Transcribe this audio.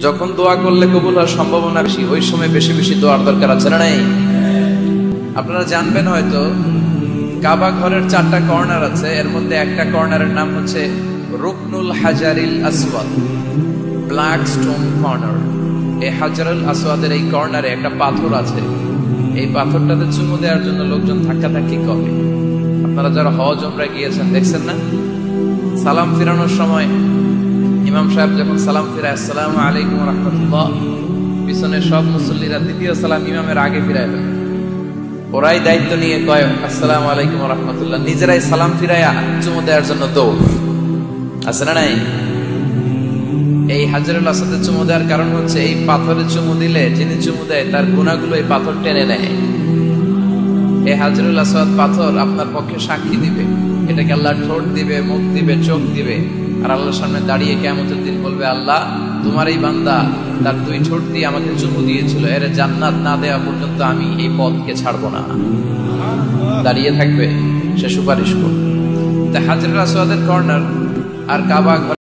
যখন দোয়া করলে কবুল হওয়ার সম্ভাবনা বেশি, ওই সময় বেশি বেশি দোয়ার দরকার আছে না নাই? আপনারা জানবেন হয়তো কাবা ঘরের 4টা কর্নার আছে, এর মধ্যে একটা কর্নারের নাম হচ্ছে রুকনুল হাজারিল আসওয়াদ, ব্ল্যাক স্টোন কর্নার। এই হাজারুল আসওয়াদের এই কর্নারে একটা পাথর আছে, এই পাথরটাতে চুমু দেওয়ার জন্য লোকজন ধাক্কাধাক্কি করে। আপনারা যারা হজ উমরা গিয়েছেন দেখছেন না, সালাম ফিরানোর সময় ইমাম সাহেব যখন সালাম ফিরায় আসসালামু আলাইকুম ওয়া রাহমাতুল্লাহ, পিছনে সব মুসল্লিরা দ্বিতীয় সালাম ইমামের আগে ফিরায় দেয়। ওরাই দায়িত্ব নিয়ে কয় আসসালামু আলাইকুম ওয়া রাহমাতুল্লাহ, নিজেরাই সালাম ফিরায়া চুমু দেওয়ার জন্য দৌড়। আছে না নাই? এই হাজারুল আসওয়াদে চুমু দেওয়ার কারণ হচ্ছে এই পাথরে চুমু দিলে যিনি চুমু দেয় তার গুনাহগুলো এই পাথর টেনে নেয়। এই হাজারুল আসওয়াদ পাথর আপনার পক্ষে সাক্ষী দিবে, এটাকে আল্লাহ ঠোঁট দিবে, মুখ দিবে, চোখ দিবে, আর আল্লাহর সামনে দাঁড়িয়ে কিয়ামতের দিন বলবে, আল্লাহ তোমার এই বান্দা তার 2 ঠোঁট দিয়ে আমাকে চুমু দিয়েছিল, এর জান্নাত না দেওয়া পর্যন্ত আমি এই পথকে ছাড়বো না। দাঁড়িয়ে থাকবে, সে সুপারিশ করবে। তা হাজারুল আসওয়াদের কর্নার আর কাবা